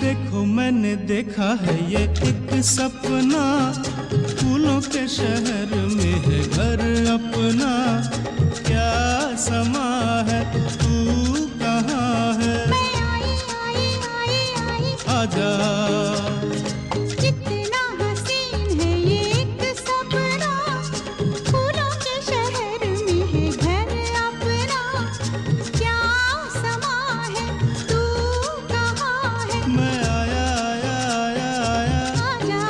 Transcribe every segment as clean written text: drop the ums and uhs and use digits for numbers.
देखो मैंने देखा है ये एक सपना, फूलों के शहर में है घर अपना। क्या समा है, तू कहाँ है? मैं आई आई आई आई आजा। कितना हसीन है ये एक सपना, फूलों के शहर में है घर अपना। क्या समा है, तू कहाँ है? मैं आया आया आया आया। आजा।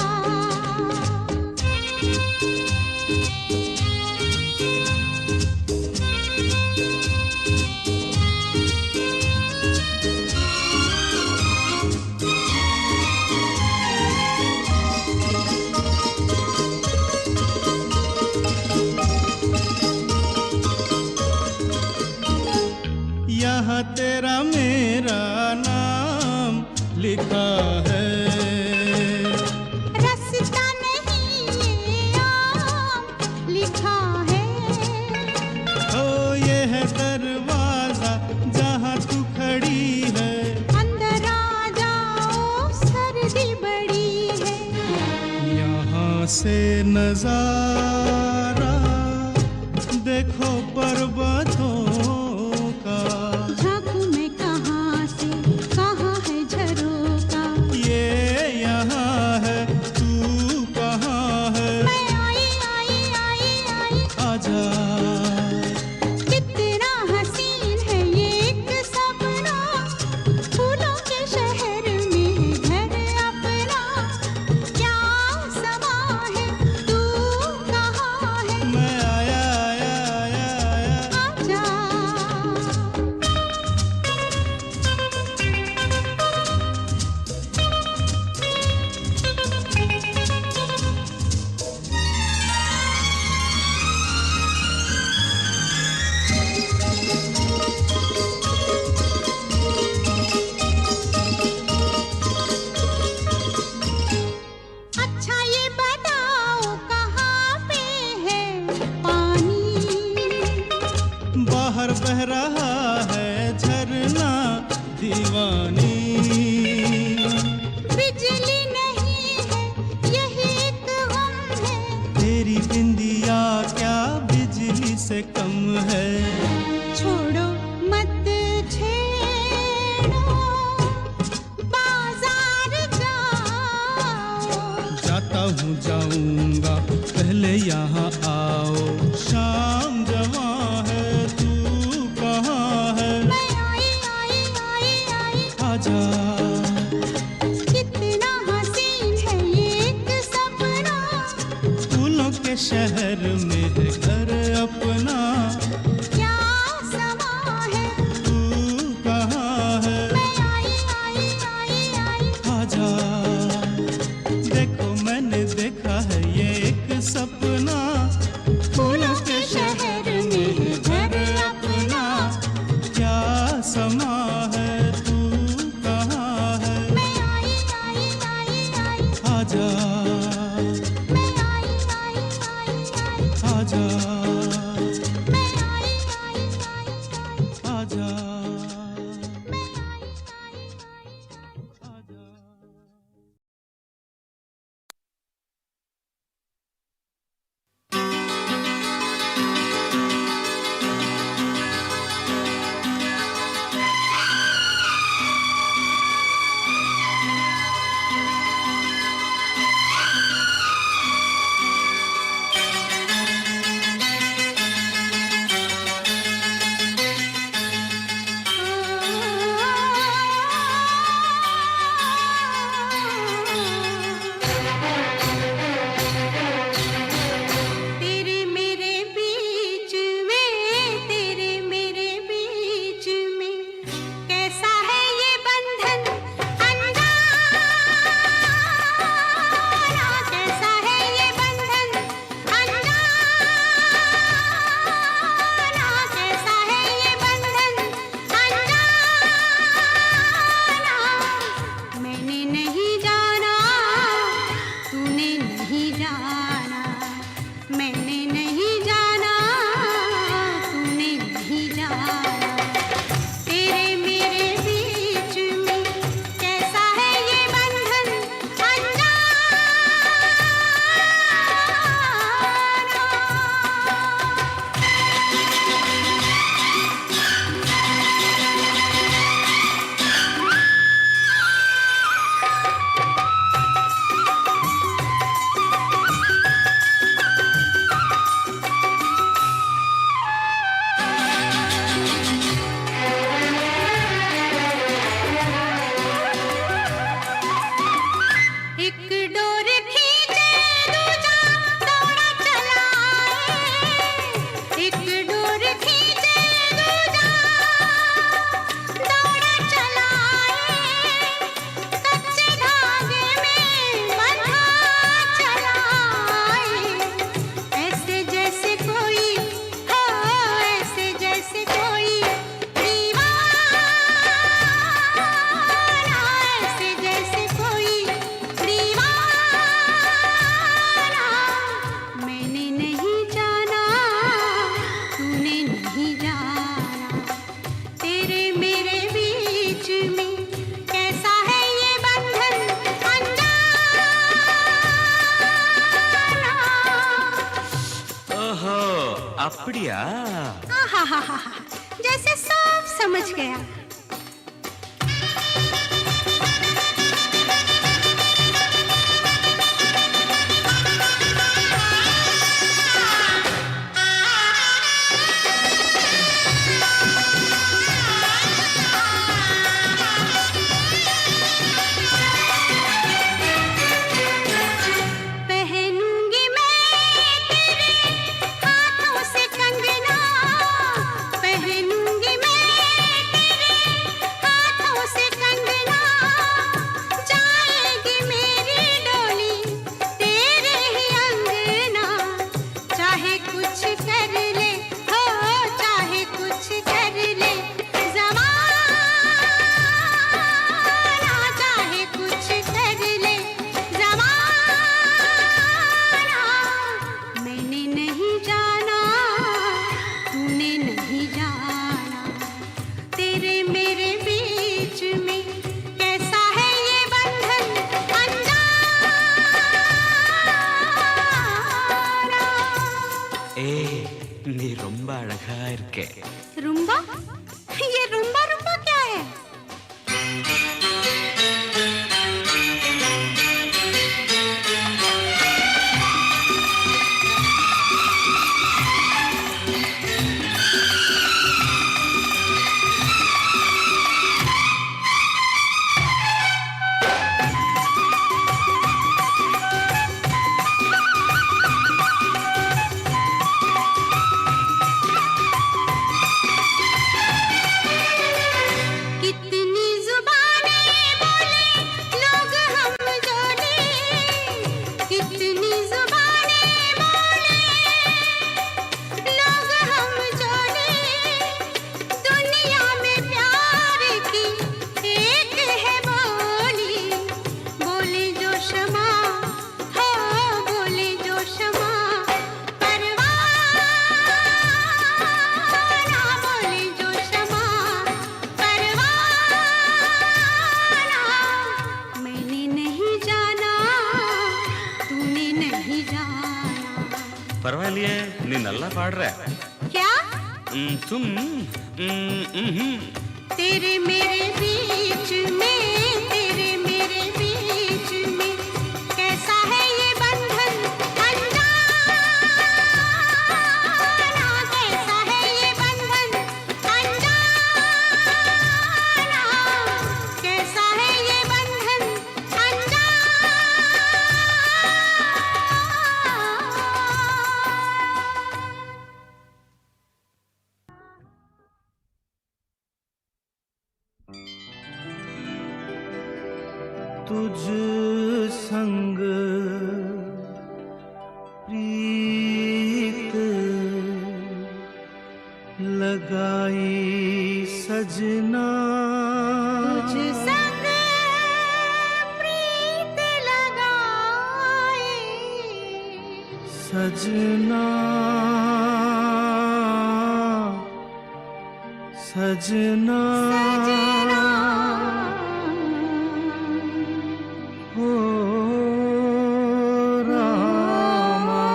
यहाँ तेरा मेरा नाम लिखा है। रास्ता नहीं ये आम लिखा है। ओ ये है दरवाजा जहाँ तू खड़ी है। अंदर आ जाओ, सर्दी बड़ी है। यहाँ से नजारा देखो पर्वतों का। झांकू मैं कहाँ से, कहाँ है झरोका। ये यहाँ है, तू कहाँ है? मैं आई आई आई आई आजा। कितना हसीन है ये एक सपना, फूलों के शहर में है घर अपना। क्या समा है, तू कहाँ है? मैं आया आया आया आया। आजा। अच्छा ये बताओ कहाँ पे है पानी? बाहर बह रहा है झरना दीवानी। बिजली नहीं है, यही एक गम है। तेरी बिंदिया क्या बिजली से कम है? छोड़ो मत छेड़ो, बाजार जाओ। जाता हूँ जाऊंगा, पहले यहाँ आओ। शाम जवां है, तू कहाँ है? मैं आई आई आई आई आजा। कितना हसीन है ये एक सपना, फूलों के शहर में है घर अपना। क्या समा है, तू कहाँ है? मैं आई आई आई आई आजा। देखो मैंने देखा है ये एक सपना, फूलों के शहर में है घर अपना। क्या समा है, तू कहाँ है? मैं आई आई आई आई आजा मैं आई आई आई आई आजा। அப்படியா? आहाहाहा, जैसे सब समझ गया। पहनूंगी मैं तेरे हाथों से कंगना, पहनूंगी मैं तेरे हाथों से कंगना, जाएगी मेरी डोली तेरे ही अंगना, चाहे कुछ कर ले हो, चाहे कुछ कर ले ज़माना, चाहे कुछ कर ले ज़माना। मैंने नहीं जाना, तूने नहीं जाना, तेरे मेरे बीच में कैसा है ये बंधन अनजाना। ஏய், நீ ரொம்ப அழகா இருக்க. रुम्बा? ये रुम्बा रुम्बा क्या है? कितनी जुबानें बोले लोग हम जोड़े, कितनी जुबानें बोले लोग हम जोड़े, दुनिया में प्यार की एक है बोली, बोले जो शमा हो, बोले जो शमा परवाना, बोले जो शमा परवाना। मैंने नहीं जाना, तूने नहीं जाना। பரவாயில்லையே, நீ நல்லா பாடுற. क्या? तुम तेरे मेरे बीच में, तेरे मेरे बीच में कैसा है ये बंधन अनजाना, कैसा है ये बंधन अनजाना, कैसा है ये बंधन अनजाना। तुझ संग प्रीत लगाई सजना, तुझ संग प्रीत लगाए सजना सजना सजना। हो रामा।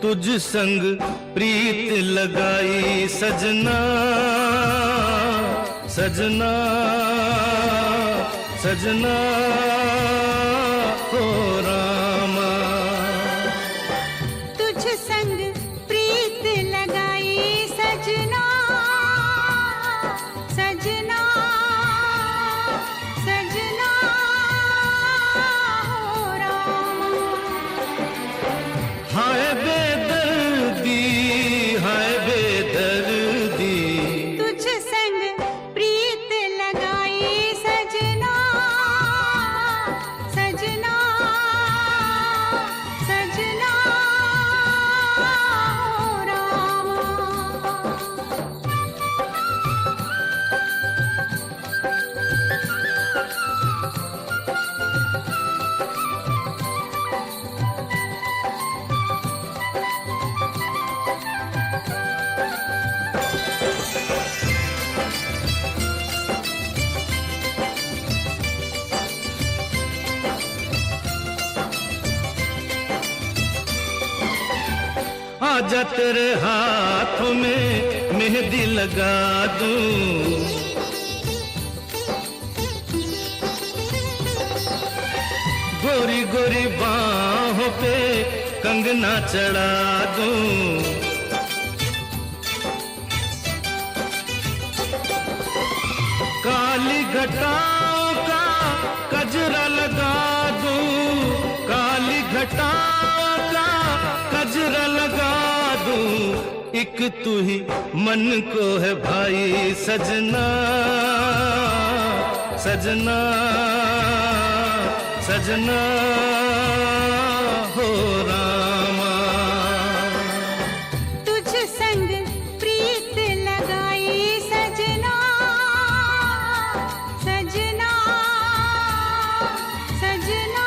तुझ संग प्रीत लगाई सजना सजना सजना हो रामा। तुझ संग प्रीत लगाई सजना सजना सजना हो रामा। हाय बेदर्दी हाय बेदर्दी तुझ संग प्रीत लगाई सजना आजा तेरे हाथों में मेहंदी लगा दूं, गोरी गोरी बाहों पे कंगना चढ़ा दूं, काली घटाओं का कजरा लगा दूं, काली घटाओं का कजरा लगा दूं, एक तू ही मन को है भाई सजना, सजना सजना हो रामा। तुझ संग प्रीत लगाई सजना, सजना सजना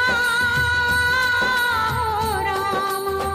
हो रामा।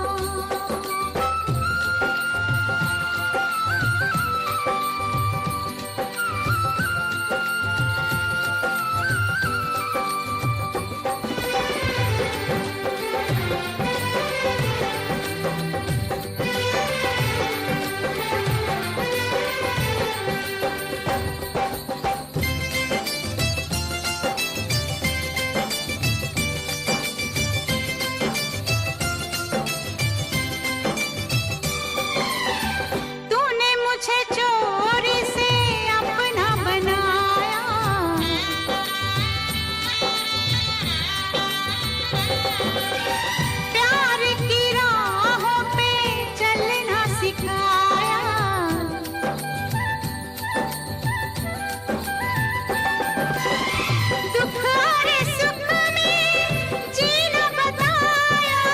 तूने मुझे चोरी से अपना बनाया, प्यार की राहों पे चलना सिखाया, दुख और सुख में जीना बताया,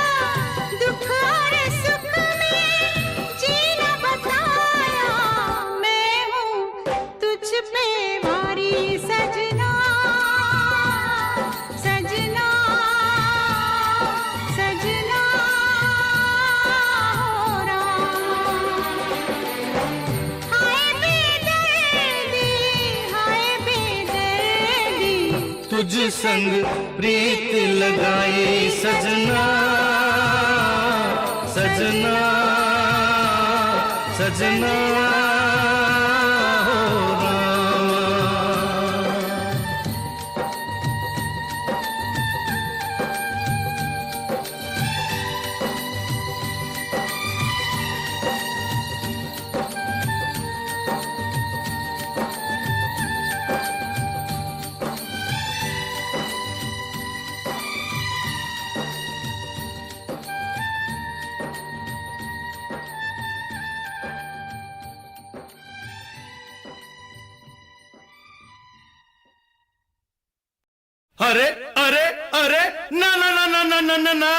दुख और सुख में जीना बताया, मैं हूँ तुझ पे भारी सजना, सजना सजना हो रामा। हाय बेदर्दी, हाय बेदर्दी, तुझ संग प्रीत लगाई सजना, सजना सजना हो रामा। अरे अरे अरे ना ना ना ना ना ना ना ना।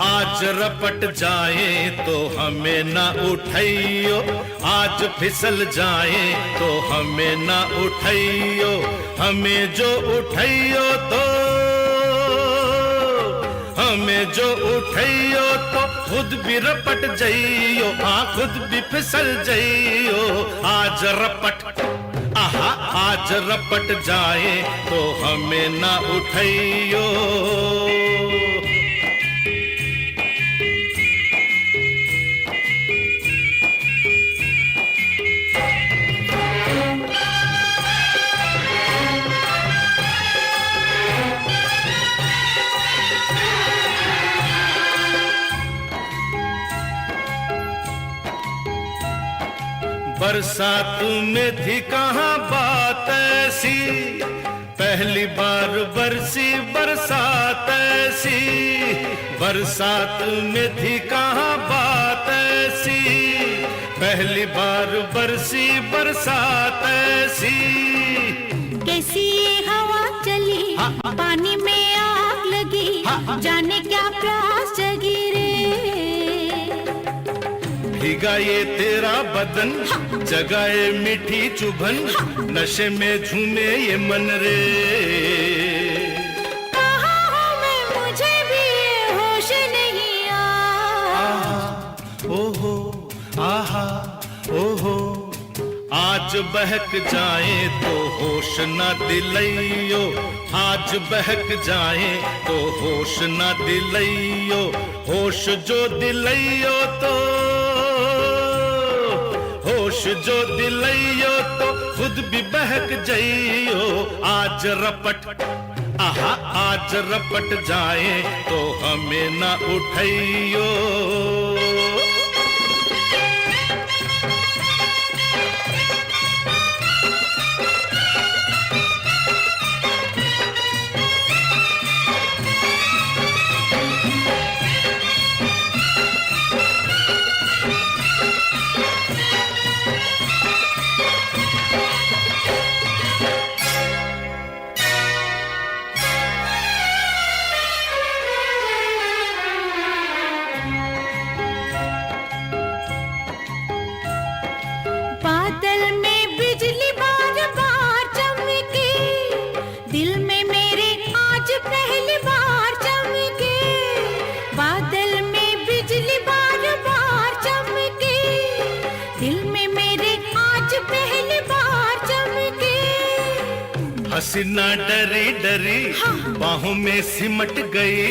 आज रपट जाए तो हमें ना उठाइयो, आज फिसल जाए तो हमें ना उठाइयो, हमें जो उठाइयो तो हमें जो उठाइयो तो खुद भी रपट जाइयो, हाँ खुद भी फिसल जाइयो। आज रपट आहा आज रपट जाए तो हमें ना उठाइयो। बरसात में थी कहाँ बात ऐसी, पहली बार बरसी बरसात ऐसी, बरसात में थी कहाँ बात ऐसी। पहली बार बरसी बरसात ऐसी। कैसी ये हवा चली, पानी में आग लगी, जाने क्या प्यास जगी रे। भीगा ये तेरा बदन, जगाए मीठी चुभन, नशे में झूमे ये मन रे। कहाँ हूँ मैं, मुझे भी ये होश नहीं आहा ओहो आहा ओहो। आज बहक जाए तो होश न दिलइयो, आज बहक जाए तो होश न दिलइयो। होश जो दिलइयो तो, होश जो दिलइयो तो खुद भी बहक जाइयो। आज रपट आहा आज रपट जाए तो हमें न उठाइयो। बादल में बिजली बार बार चमके, दिल में मेरे आज पहली बार चमके। बादल में बिजली बार बार चमके, दिल में मेरे आज पहली बार चमके। हसीना डरी डरी बाहों में सिमट गई,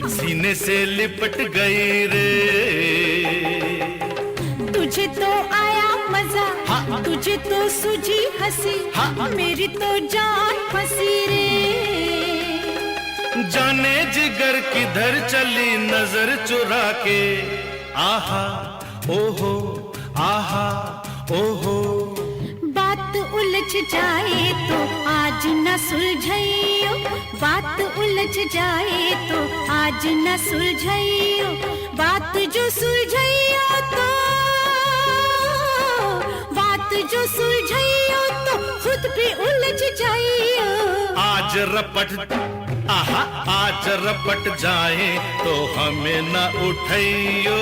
सीने से लिपट गई रे। तुझे तो आया मजा, तुझे तो सूझी हंसी, मेरी तो जान फंसी रे। जाने जिगर किधर चली नजर चुरा के। आहा ओहो आहा ओहो। बात उलझ जाए तो आज न सुलझाइयो, बात उलझ जाए तो आज न सुलझाइयो। बात जो सुलझाइयो तो, बात जो सुलझाइयो तो खुद भी उलझ जाइयो। आज रपट आहा आज रपट जाए तो हमें न उठाइयो।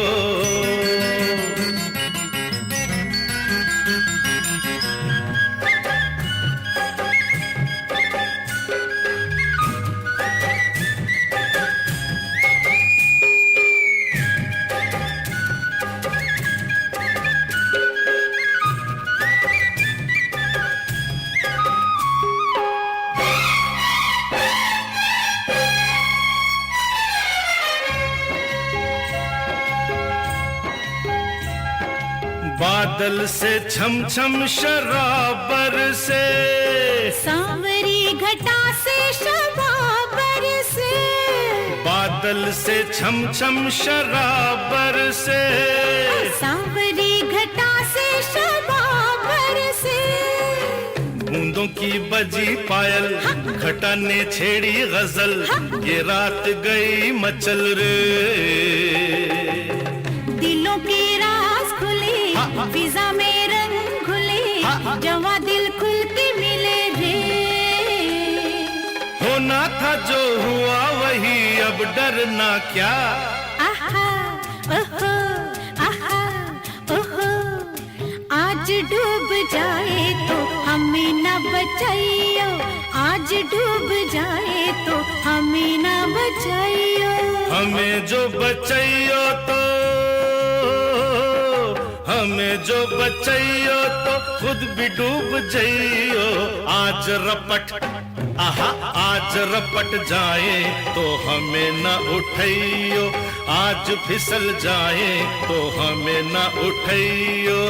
बादल से छम छम शराबर से, सांवरी घटा से शबाबर से। बादल से छम छम शराबर से, सांवरी घटा से शबाबर से। बूंदों की बजी पायल, घटा ने छेड़ी गजल, ये रात गई मचल रे। दिलों की राज खुली, फिजा में रंग घुले, जवा दिल खुल के मिले रे। होना था जो हुआ वही, अब डरना क्या। आहा ओहो आहा ओहो। आज डूब जाए तो हमें न बचाइयो, आज डूब जाए तो हमें न बचाइयो। हमें जो बचाइयो तो, हमें जो बचाइयो तो खुद भी डूब जाइयो। आज रपट आहा आज रपट जाए तो हमें न उठाइयो। आज फिसल जाए तो हमें न उठाइयो।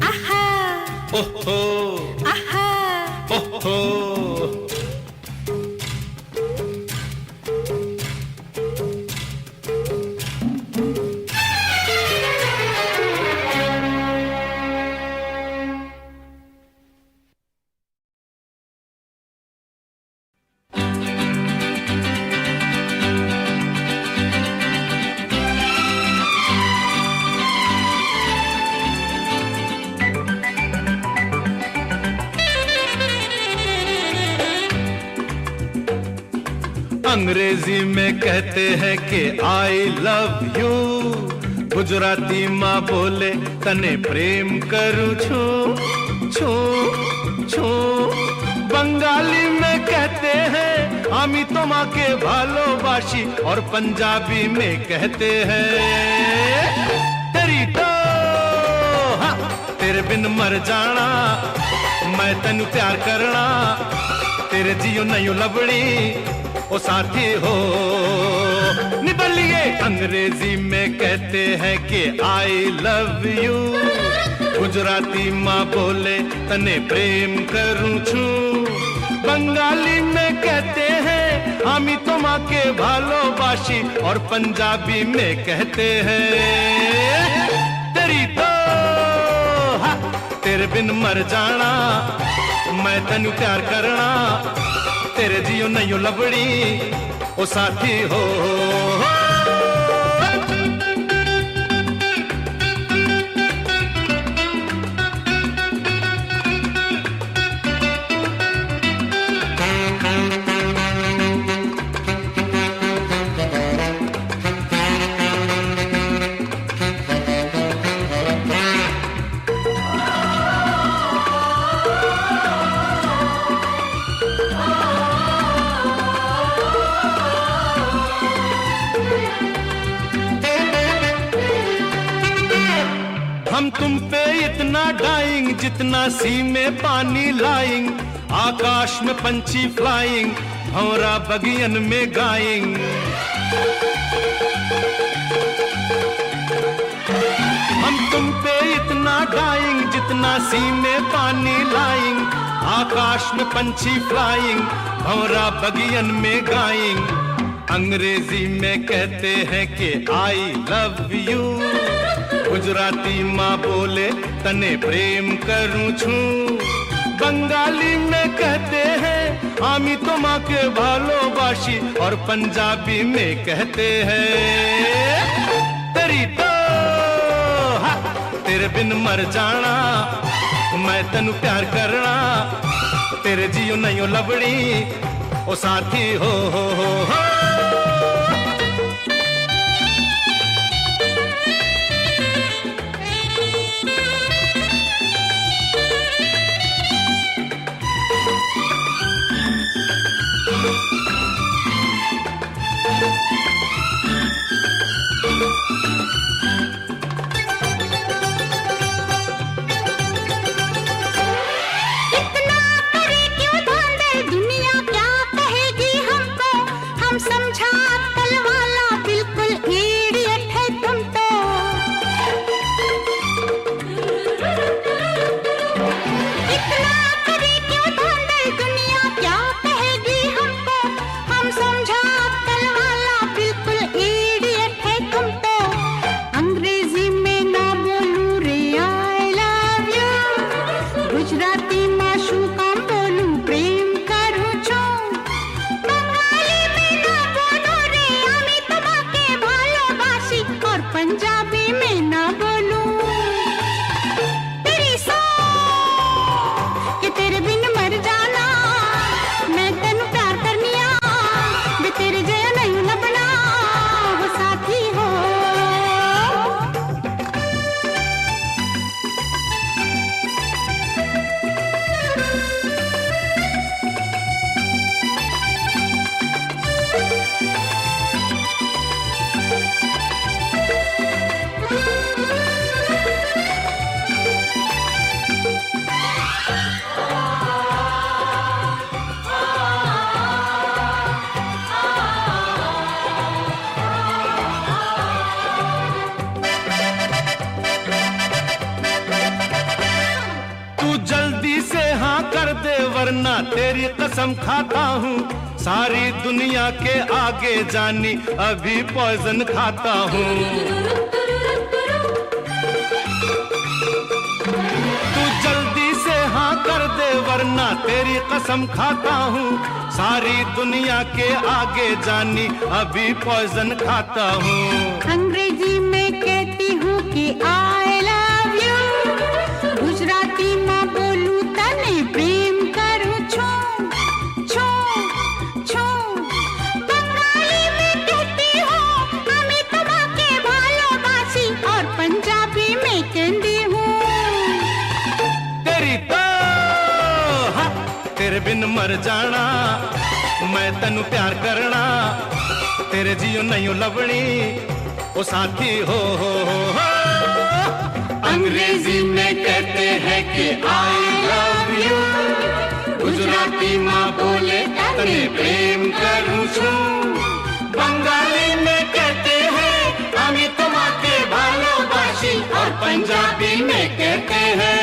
आहा ओहो आहा ओहो। अंग्रेजी में कहते हैं कि आई लव यू, गुजराती माँ बोले तने प्रेम करूं छू छू छू, बंगाली में कहते हैं आमी तो माँ के भालोबाशी, और पंजाबी में कहते हैं तेरी तो हाँ, तेरे बिन मर जाना, मैं तेनू प्यार करना, तेरे जियो नहीं लबड़ी ओ साथी हो निबलिए। अंग्रेजी में कहते हैं कि आई लव यू, गुजराती माँ बोले तने प्रेम करूं छू, बंगाली में कहते हैं आमी तो माँ के भालोबाशी, और पंजाबी में कहते हैं तेरी तो हाँ, तेरे बिन मर जाना, मैं तेनू प्यार करना, तेरे जियो नहीं लबड़ी ओ साथी हो। हम तुम पे इतना डाइंग जितना सी में पानी लाइंग, आकाश में पंछी फ्लाइंग, भंवरा बगियन में गाइंग। हम तुम पे इतना डाइंग जितना सी में पानी लाइंग, आकाश में पंछी फ्लाइंग, भंवरा बगियन में गाइंग। अंग्रेजी में कहते हैं कि आई लव यू, गुजराती माँ बोले तने प्रेम करूं छू, बंगाली में कहते हैं आमी तो माँ के भालोबाशी, और पंजाबी में कहते हैं तेरी तो हाँ, तेरे बिन मर जाना, मैं तेनू प्यार करना, तेरे जियो नहीं लबड़ी ओ साथी हो। वरना तेरी कसम खाता हूँ, सारी दुनिया के आगे जानी अभी पॉइजन खाता हूँ। तू जल्दी से हाँ कर दे वरना तेरी कसम खाता हूँ, सारी दुनिया के आगे जानी अभी पॉइजन खाता हूँ। अंग्रेजी में कहती हूँ कि आई लव यू, गुजराती में बोलूं तने प्रेम करूं छू छू छू, तेरे बिन मर जाना मैं तनु प्यार करना तेरे जियो नहीं लवणी ओ साथी हो अंग्रेजी में कहते हैं कि आई लव यू गुजराती माँ बोले तने प्रेम करूं छू बंगाली में कहते हैं আমি তোমাকে ভালোবাসি और पंजाबी में कहते हैं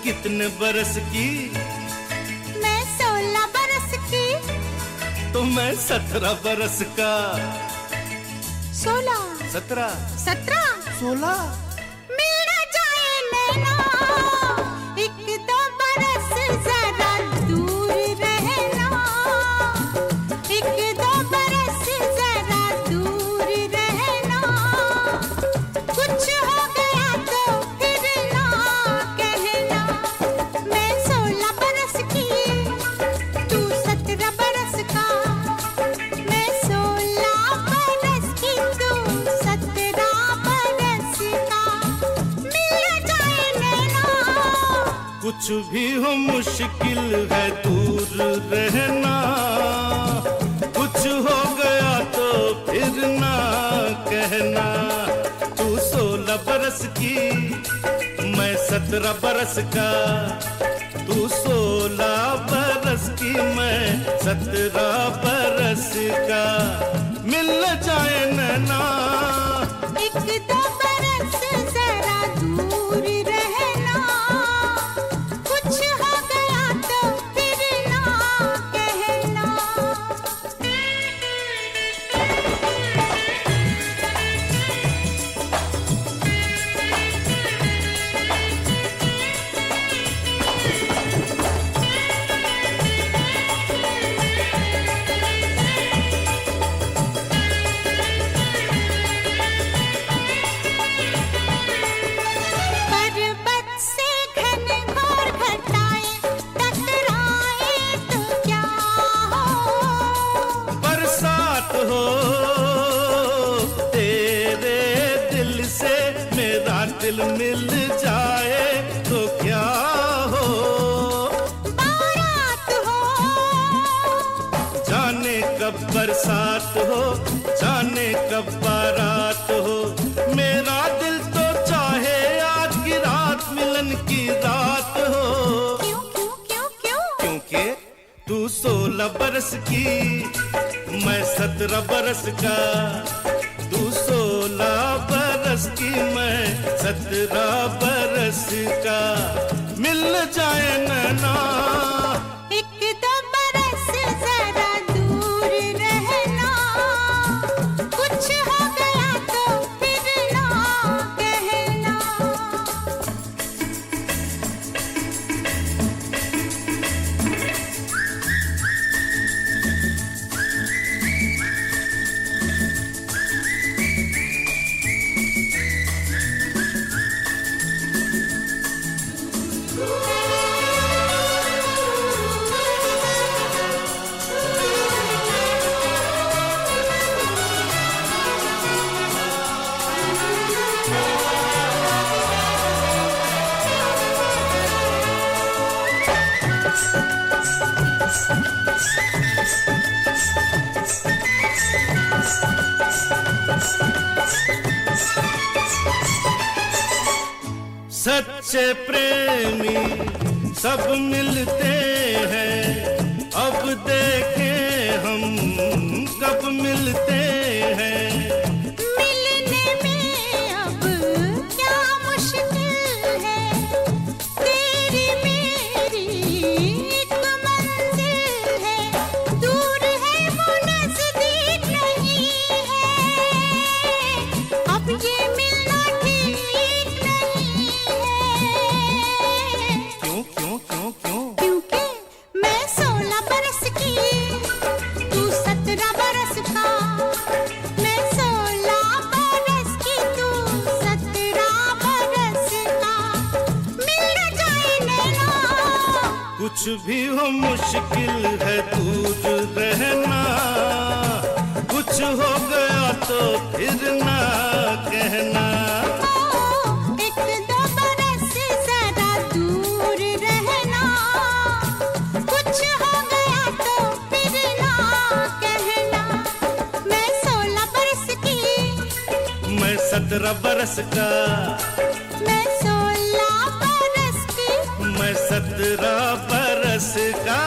कितने बरस की मैं 16 बरस की तो मैं 17 बरस का 16 17 17 16 मिल जाए नैना एक दो बरस जरा दूर रहना एक दो बरस जरा दूर रहना कुछ हो गया तो फिर ना कहना मैं 16 बरस की तू 17 बरस का मैं 16 बरस की तू 17 बरस का मिल जाए नैना कुछ भी हो मुश्किल है दूर रहना कुछ हो गया तो फिर ना कहना तू 16 बरस की मैं 17 बरस का तू 16 बरस की मैं 17 बरस का मिल जाए नैना एक दो बरस जरा दूर रहना कुछ हो गया तो फिर ना कहना पर्वत से घनघोर घटाएं टकराए तो क्या हो बरसात हो तेरे दिल से मेरा दिल मिल जाए तो क्या हो बारात हो जाने कब बरसात हो जाने कब बारात हो मेरा दिल तो चाहे आज की रात मिलन की रात हो क्यों क्यों क्यों क्यों क्योंकि तू 16 बरस की मैं 17 बरस का तू 16 बरस की मैं 17 बरस का मिल जाए नैना एक दो बरस जरा दूर रहना कुछ हो गया तो फिर ना कहना सच्चे प्रेमी सब मिलते हैं अब देखें हम कब मिलते हैं मिलने में अब क्या मुश्किल है तेरी मेरी एक मंजिल है दूर है वो नजदीक नहीं है भी हो मुश्किल है दूर रहना, कुछ हो गया तो फिर ना कहना। एक दो बरस जरा दूर रहना, कुछ हो गया तो फिर ना कहना। मैं 16 बरस की, मैं 17 बरस का, मैं 16 बरस की, मैं 17 बरस का।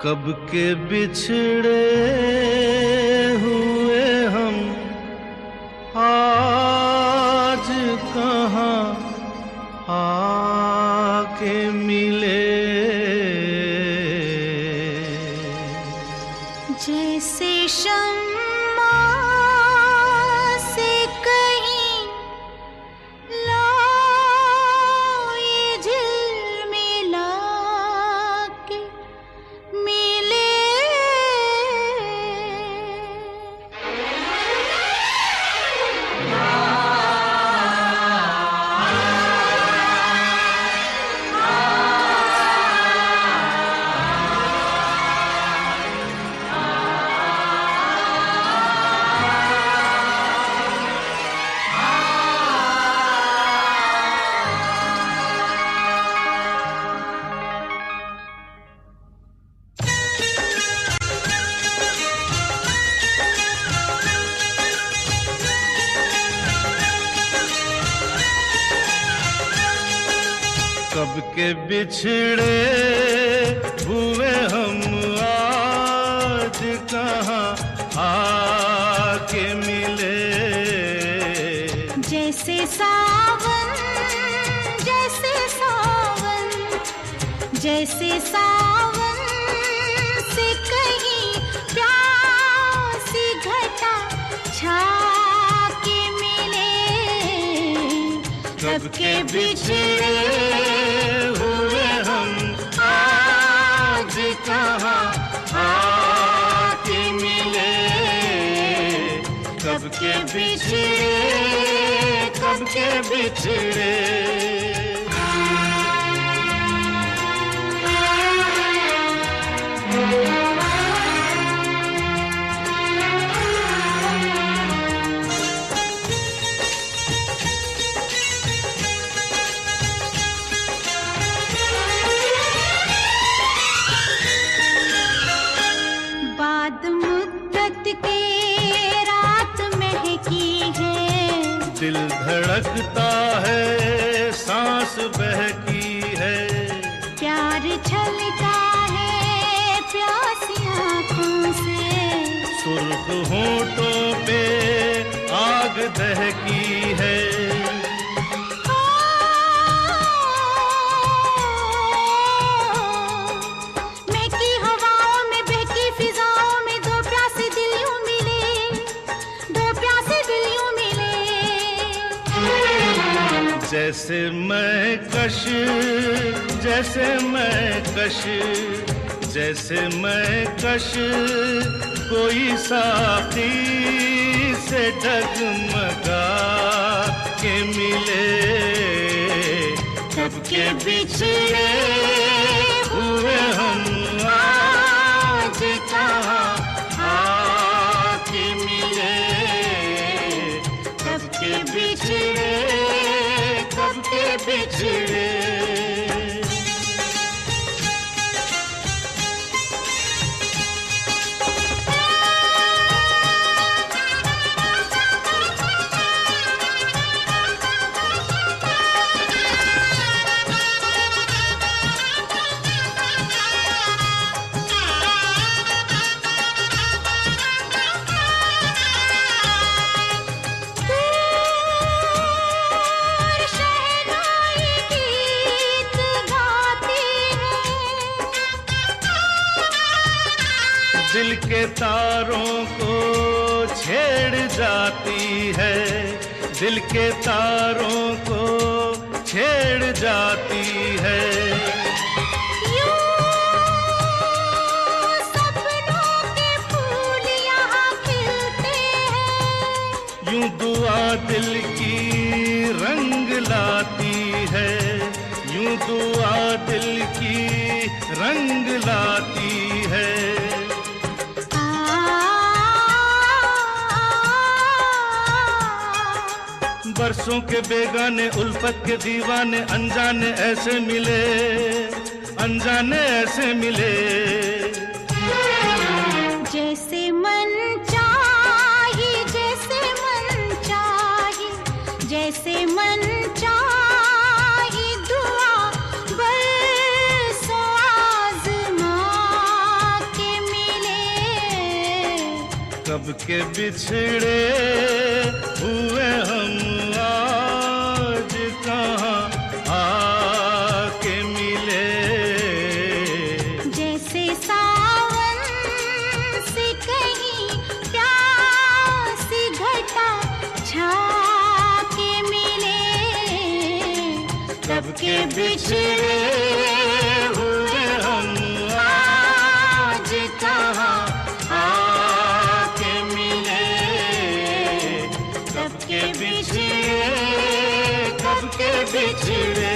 कब के बिछड़े हुए हम, आज कहाँ आके मिले। जैसे शम्मा से कहीं लाए झिलमिला के मिले। कब के बिछड़े हुए हम, आज कहाँ आके मिले। जैसे सावन, जैसे सावन, जैसे सावन से कहीं प्यासी घटा छा के मिले। कब के बिछड़े हुए हम, आज कहाँ आके मिले। कब के बिछड़े, कब के बिछड़े। बाद मुद्दत के रात महकी है, दिल धड़कता है, सांस बहकी है। प्यार छलका है प्यासी आँखों से, सुर्ख होठों पे आग दहकी है। महकी हवाओं में बहकी फिजाओं में दो प्यासे दिल यूं मिले, दो प्यासे दिल यूं मिले। जैसे मैं कश, जैसे मैं कश, जैसे मैं कश कोई साथी से डगमगा के मिले। कब के बिछड़े हुए हम, आज कहाँ आके मिले। कब के बिछड़े, कब के बिछड़े। दिल के तारों को छेड़ जाती है, दिल के तारों को छेड़ जाती है। यूं सपनों के फूल यहाँ खिलते हैं, यूं दुआ दिल की रंग लाती है, यूं दुआ दिल की रंग लाती है। बरसों के बेगाने उल्फत के दीवाने अनजाने ऐसे मिले, अनजाने ऐसे मिले। जैसे मन चाहे, जैसे मन चाहे, जैसे मन चाहे दुआ बरसों आज़मा के मिले। कब के बिछड़े हुए हम आज कहाँ आके मिले। जैसे सावन से कहीं प्यासी घटा छा के मिले। कब के बिछड़े हुए हम आज कहाँ आके मिले। कब के बिछड़े, कब के बिछड़े।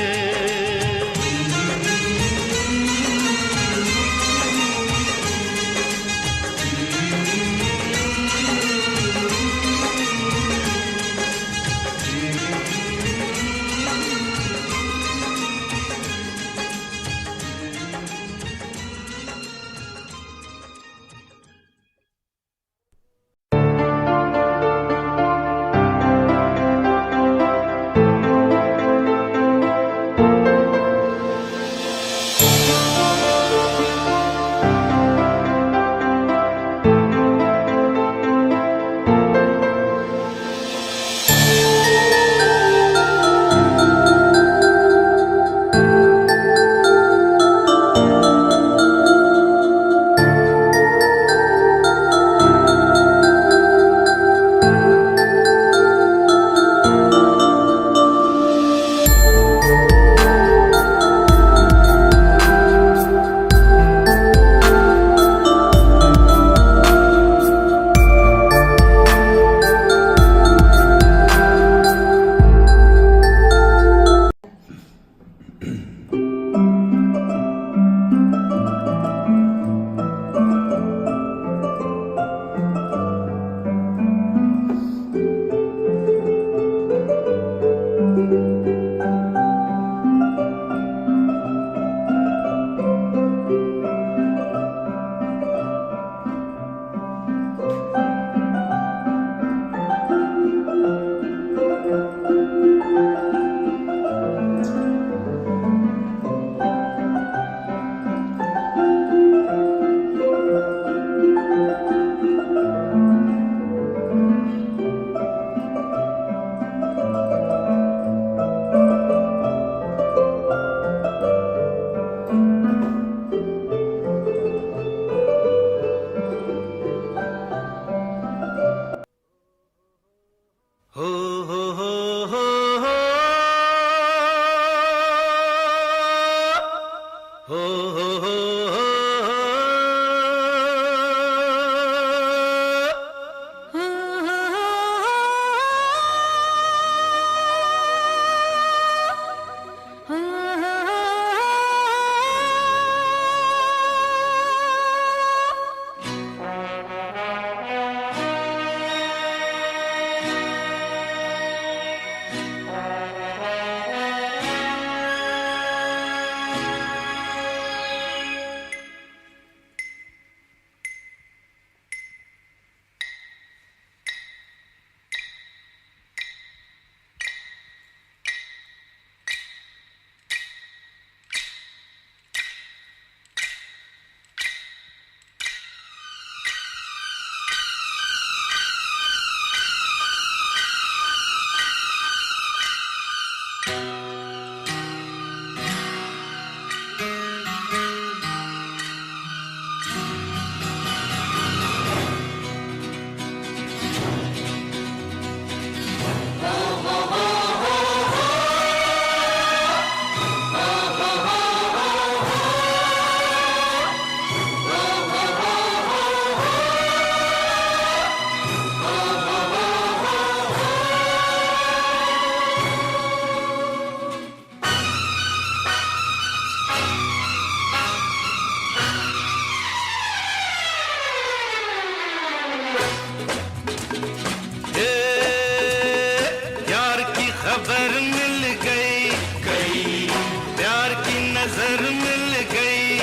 मिल गई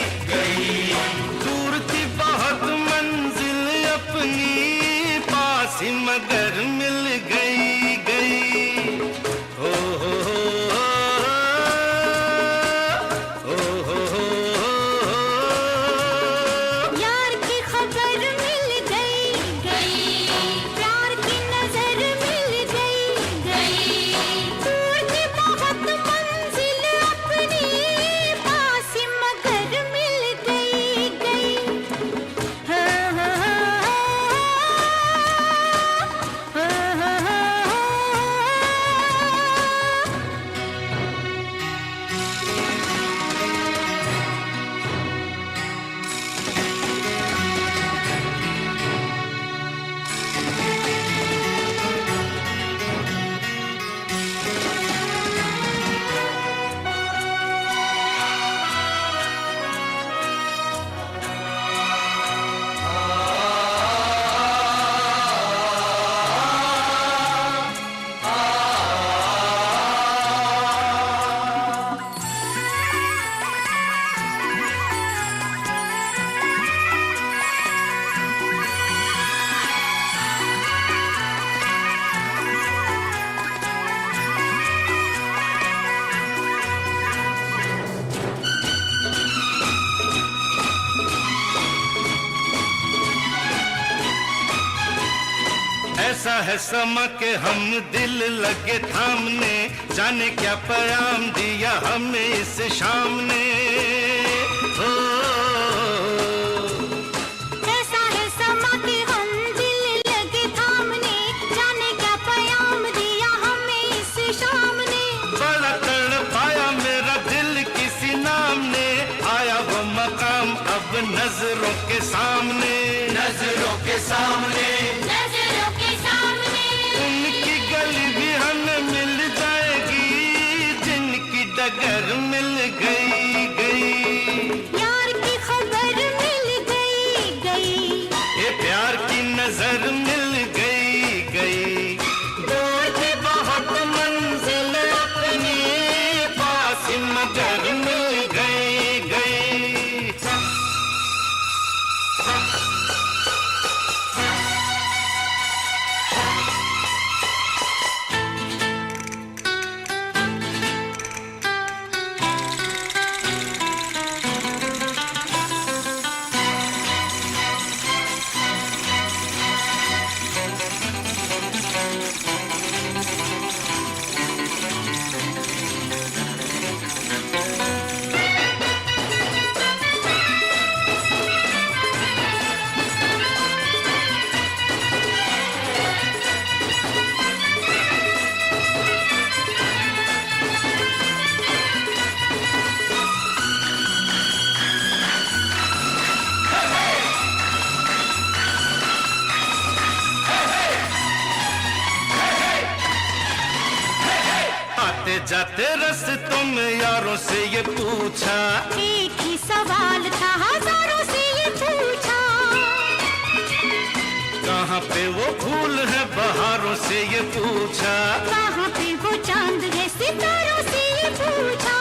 दूर थी बहुत मंजिल अपनी पास ही मगर मिल गई हो यार की खबर मिल गई प्यार की नजर मिल गई दूर थी बहुत मंजिल अपनी पास ही मगर मिल गई ऐसा है समा के हम दिल लगे थामने जाने क्या पैगाम दिया हमें इस शाम ने हो ऐसा है समा के हम दिल लगे थामने जाने क्या पैगाम दिया हमें इस शाम ने बड़ा तड़पाया मेरा दिल किसी नाम ने आया वो मकाम अब नजरों के सामने उनकी गली भी हमें मिल जाएगी जिनकी डगर मिल गई यार की खबर मिल गई ये प्यार की नजर मिल गई दूर थी बहुत मंजिल अपनी पास ही मगर मिल गई जाते रस्तों में यारों से ये पूछा एक ही सवाल था हजारों से ये पूछा कहाँ पे वो फूल है बहारों से ये पूछा कहाँ पे वो चांद है सितारों से ये पूछा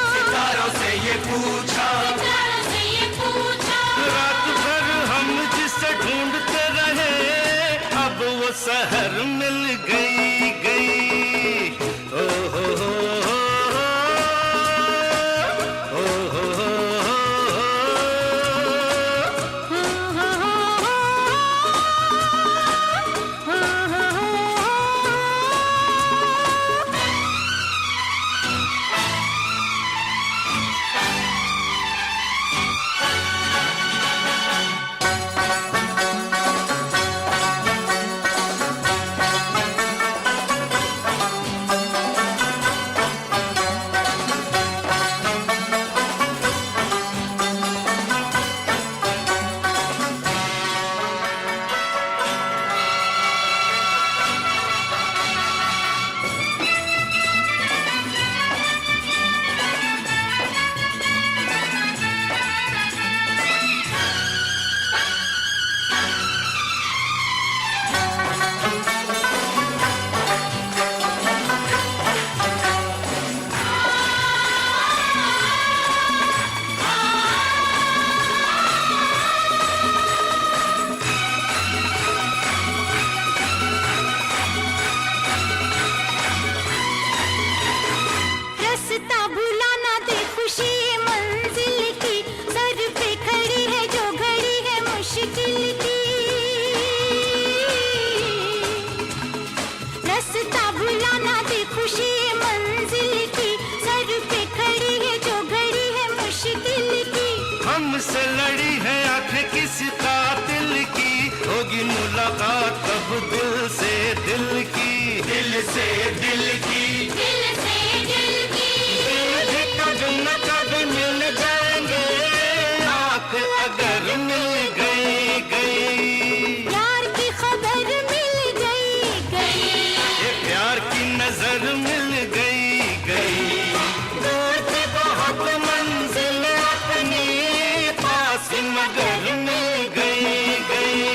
रात भर हम जिसे ढूंढते रहे अब वो शहर मिल गई ओ हो हमसे लड़ी है आंखें किसी कातिल की, होगी मुलाकात कब दिल से दिल की, दिल से दिल की, दिल से दिल की। कब न कब मिल जाएंगे, आँख अगर मिल गई गई, प्यार की खबर मिल गई गई, ये प्यार की नजर मिल गई गई। दूर थी बहुत मंजिल अपनी, पास मगर मिल गई गई।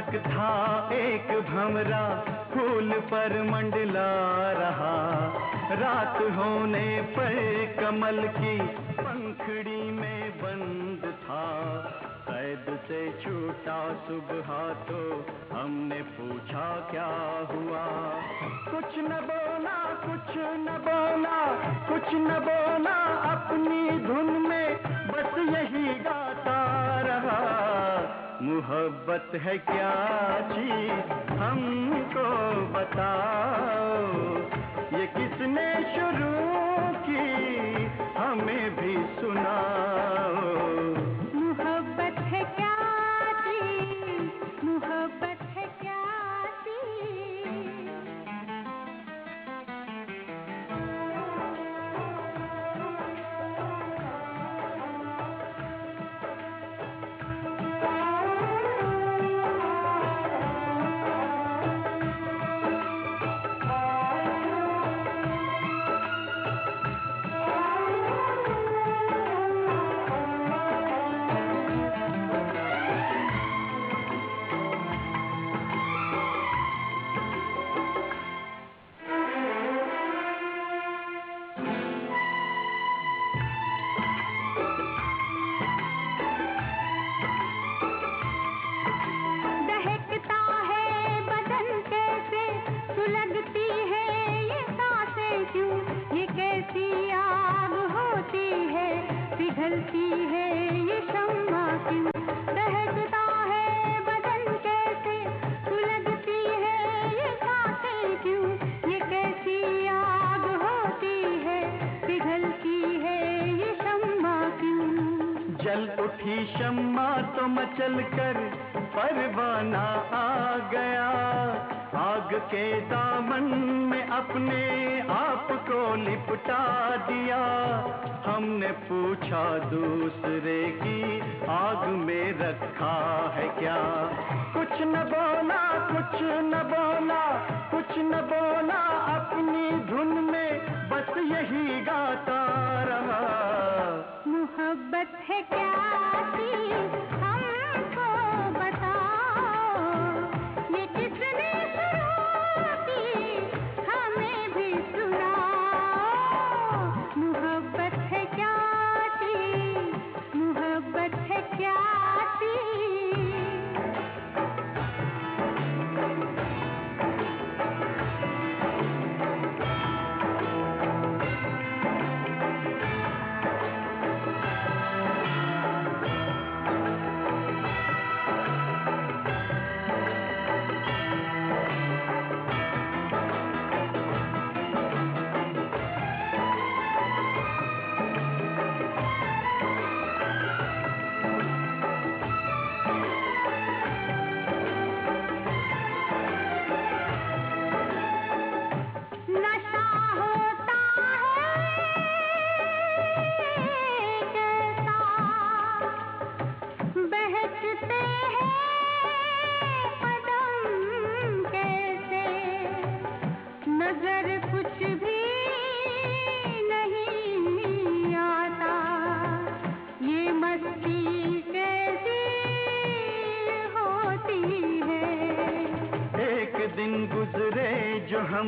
तक था एक भंवरा फूल पर मंडला रहा, रात होने पर कमल की पंखड़ी में बंद था। कैद से छूटा सुबह तो हमने पूछा क्या हुआ, कुछ न बोला कुछ न बोला कुछ न बोला, अपनी धुन में बस यही गाता रहा। मोहब्बत है क्या चीज हमको बताओ, ये किसने शुरू की हमें भी सुनाओ। मोहब्बत है क्या चीज, मोहब्बत है क्या चीज। दहकता है बदन कैसे, सुलगती है ये सांसें क्यों, ये कैसी आग होती है, पिघलती है ये शम्मा क्यों। दहकता है बदन कैसे, सुलगती है ये सांसें क्यों, ये कैसी आग होती है, पिघलती है ये शम्मा क्यों। जल उठी शम्मा तो मचल कर परवाना आ गया, आग के दामन में अपने आप को लिपटा दिया। हमने पूछा दूसरे की आग में रखा है क्या, कुछ न बोला कुछ न बोला कुछ न बोला, अपनी धुन में बस यही गाता रहा। मोहब्बत है क्या चीज हमको बताओ, ये किसने शुरू की हमें भी सुनाओ। मोहब्बत है क्या चीज, मोहब्बत है क्या चीज। नशा होता है कैसा, बहकते हैं कदम कैसे, नजर कुछ भी नहीं आता, ये मस्ती कैसी होती है। एक दिन गुजरे जो हम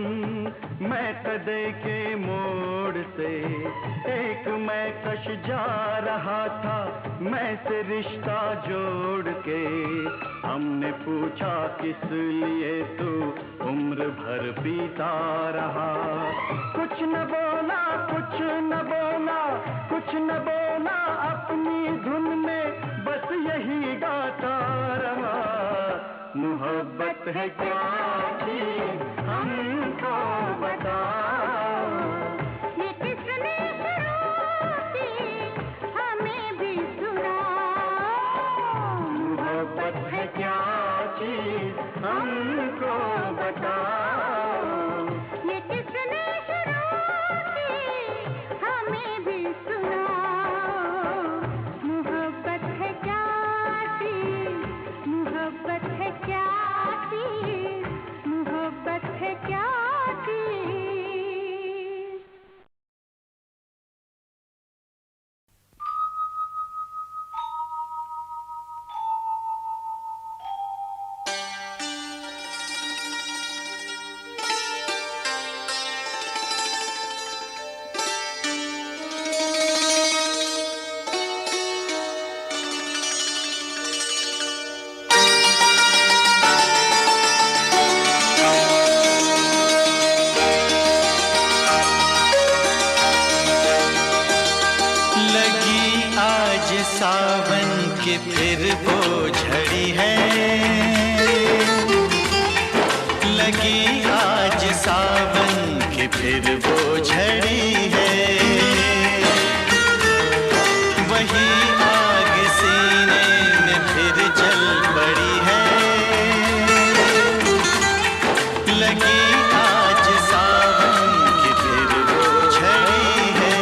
मैं कदे के मोड़ से, एक मैं कश जा रहा था मैं से रिश्ता जोड़ के। हमने पूछा किस लिए तू उम्र भर पीता रहा, कुछ न बोला कुछ न बोला कुछ न बोला, अपनी धुन में बस यही गाता रहा। मोहब्बत है क्या चीज हमको बताओ, ये किसने शुरू की हमें भी सुनाओ। मोहब्बत है क्या चीज हमको बताओ, ये किसने शुरू की हमें भी सुनाओ। मोहब्बत है क्या चीज, मोहब्बत है क्या चीज, मोहब्बत है क्या चीज। ये फिर वो झड़ी है, लगी आज सावन की फिर वो झड़ी है। वही आग सीने में फिर जल पड़ी है, लगी आज सावन की फिर वो झड़ी है।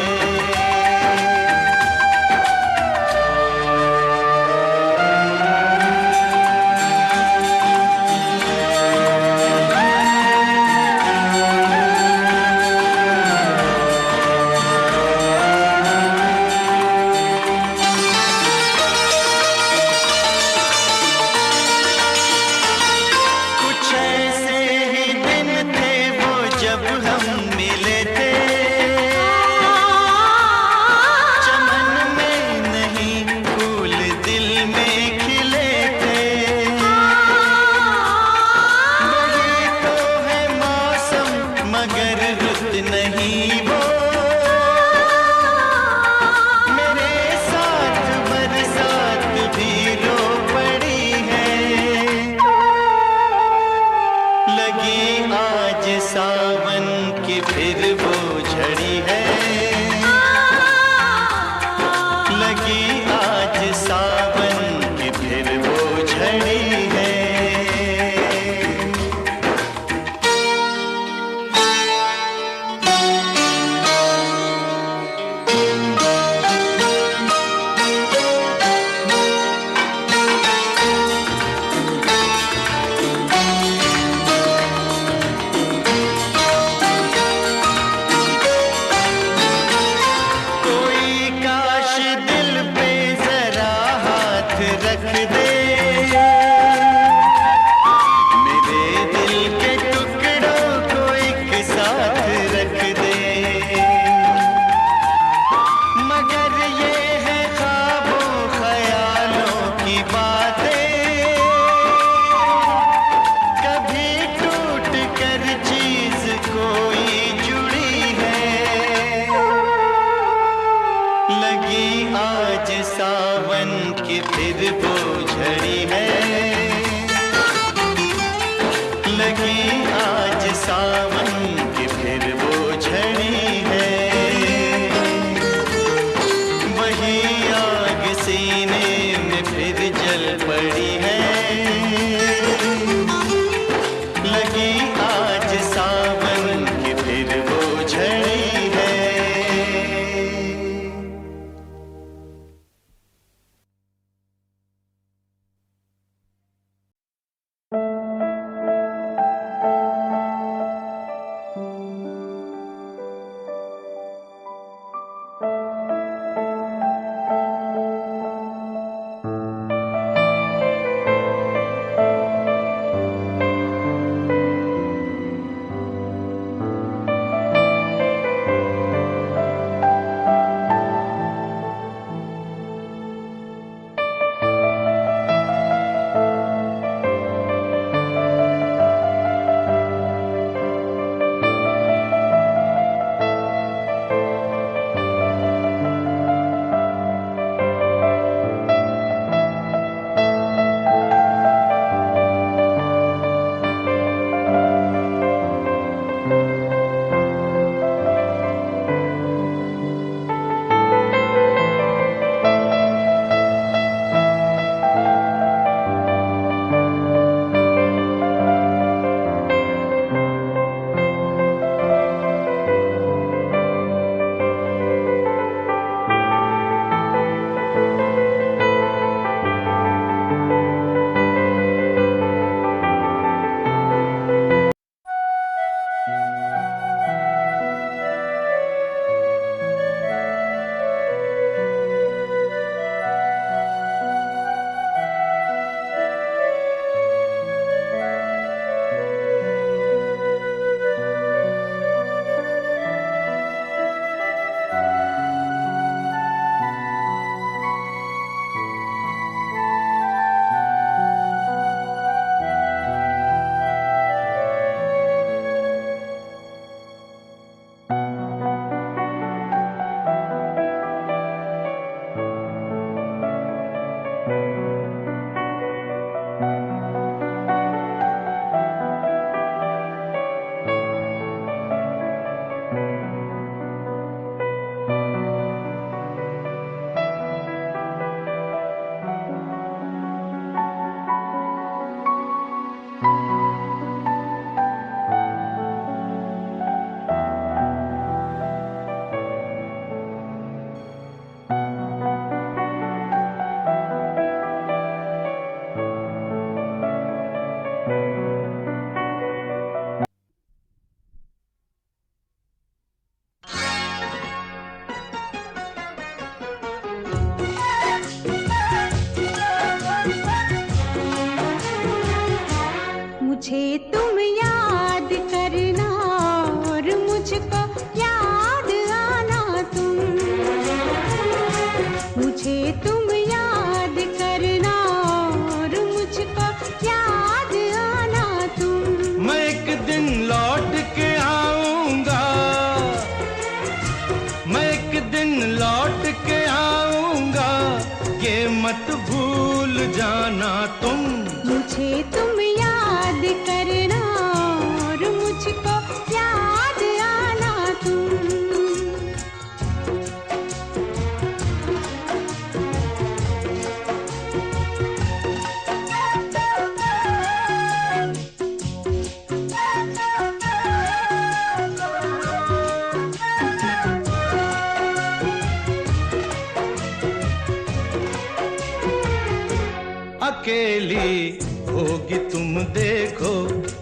होगी तुम देखो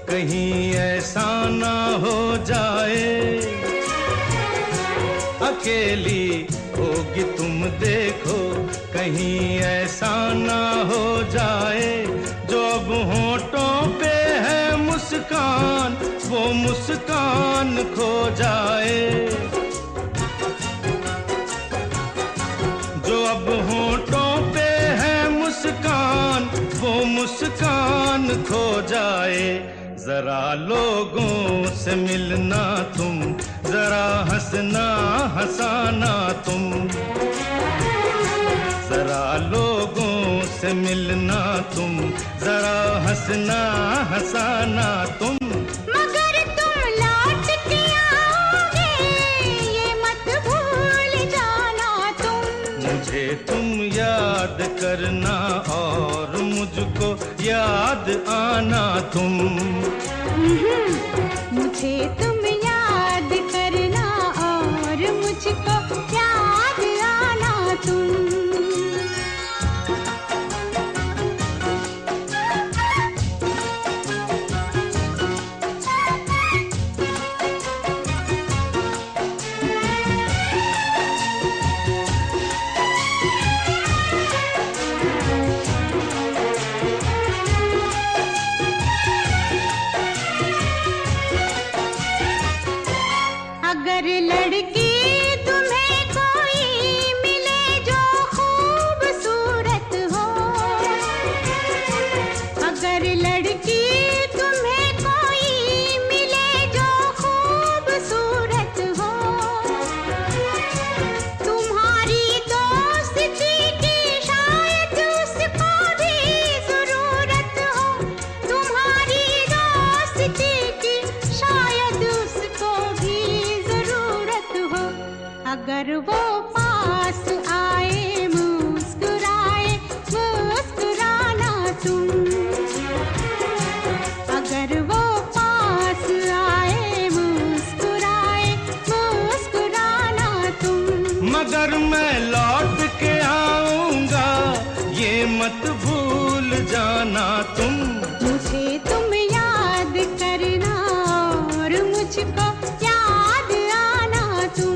कहीं ऐसा ना हो जाए, अकेली होगी तुम देखो कहीं ऐसा ना हो जाए, जो अब होठों पे है मुस्कान वो मुस्कान खो जाए, जो अब होठों पे है मुस्कान वो मुस्कान खो जाए। जरा लोगों से मिलना तुम, जरा हंसना हंसाना तुम, जरा लोगों से मिलना तुम, जरा हंसना हंसाना तुम। मगर तुम लौट के आओगे ये मत भूल जाना तुम, मुझे तुम याद करना और मुझको याद आना तुम, मुझे तुम याद करना और मुझको याद आना तुम। अगर लड़की तुम्हें कोई मिले जो खूबसूरत हो, अगर लड़की तुम्हें कोई मिले जो खूबसूरत हो, तुम्हारी दोस्ती की शायद उसको भी जरूरत हो, तुम्हारी दोस्ती की शायद उसको भी अगर वो पास आए मुस्कुराए मुस्कुराना तुम, अगर वो पास आए मुस्कुराए मुस्कुराना तुम। मगर मैं लौट के आऊंगा ये मत भूल जाना तुम, मुझे तुम याद करना और मुझको याद आना तुम,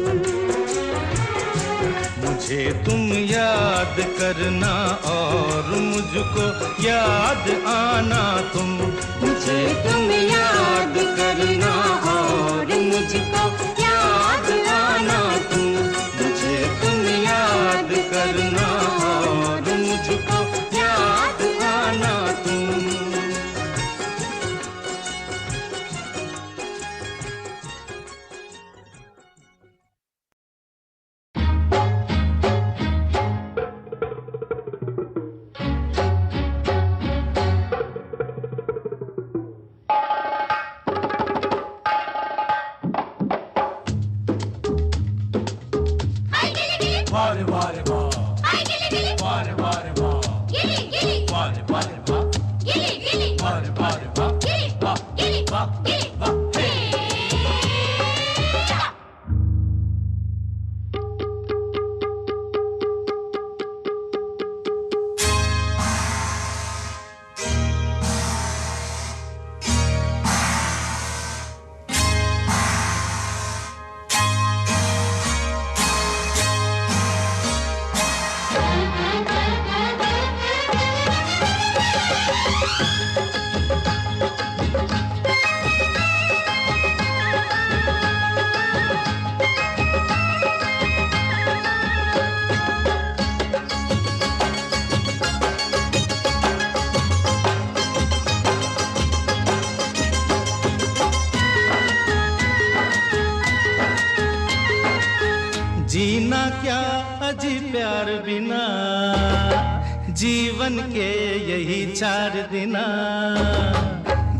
मुझे तुम याद करना और मुझको याद आना तुम, मुझे तुम याद करना और मुझको याद आना तुम, मुझे तुम याद करना और मुझको याद आना तुम। जीना क्या अजी प्यार बिना, जीवन के यही 4 दिना,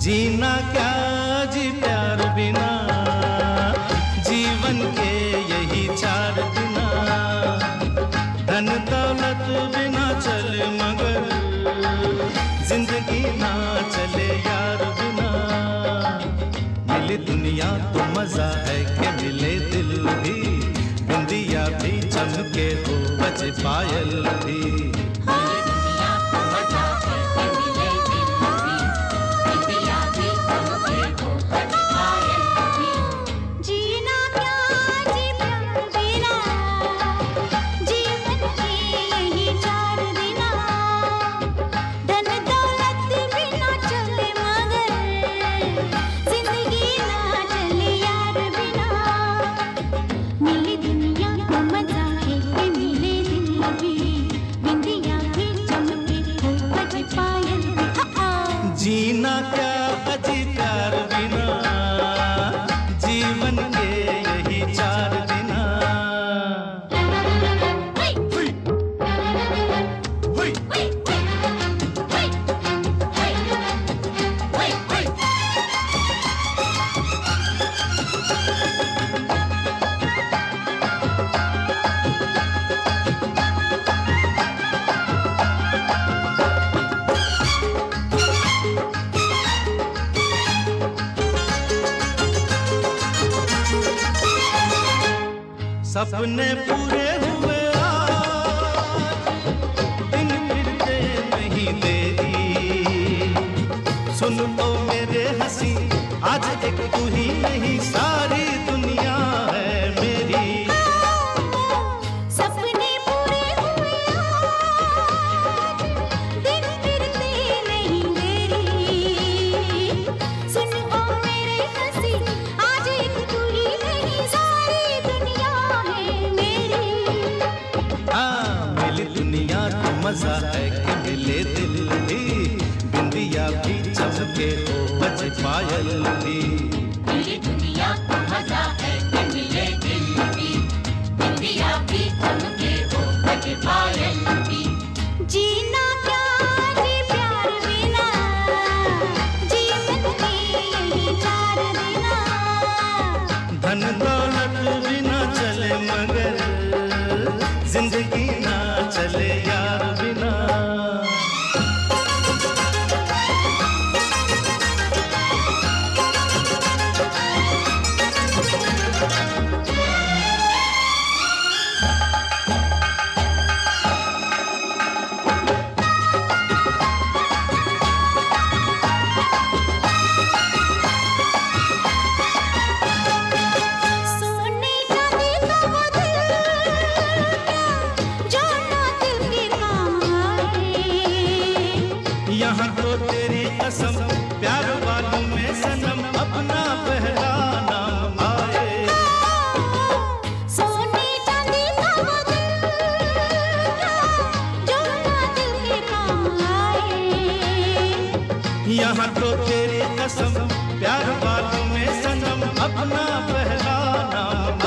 जीना क्या अजी प्यार बिना, जीवन के यही 4 दिना, धन दौलत बिना चले मगर जिंदगी ना चले यार बिना, मिली दुनिया तो मजा है कि मिले दिल भी, बिंदिया भी चमके हो बजे पायल भी, दुनिया तो मजा है कि मिले सपने पूरे हुए आज, दिन फिरते नहीं देरी। सुन ओ मेरे हंसी, आज एक तू ही नहीं सारी दुनिया है मेरी। सपने पूरे हुए आज, दिन फिरते नहीं देरी। सुन ओ मेरे हंसी, आज एक तू ही नहीं सारी दुनिया है मेरी। हाँ मिली दुनिया तो मजा है कि मिले दिल भी, बिंदिया भी चमके हो बज पायल भी। मेरी दुनिया को मजा है कि मिले दिल भी, बिंदिया भी चमके हो बजे पायल भी। जीना क्या जी प्यार बिना, जीवन के यही चार बिना। धन दौलत बिना चले मगर जिंदगी ना चले यार बिना। सोने चांदी का वो दिल क्या, जो ना दिल के काम आए। यहाँ तो तेरी कसम प्यार वालों में सनम अपना पहला नाम आए। सोने चांदी का वो दिल क्या, जो ना दिल के काम आए। यहाँ तो तेरी कसम प्यार वालों में सनम अपना पहला नाम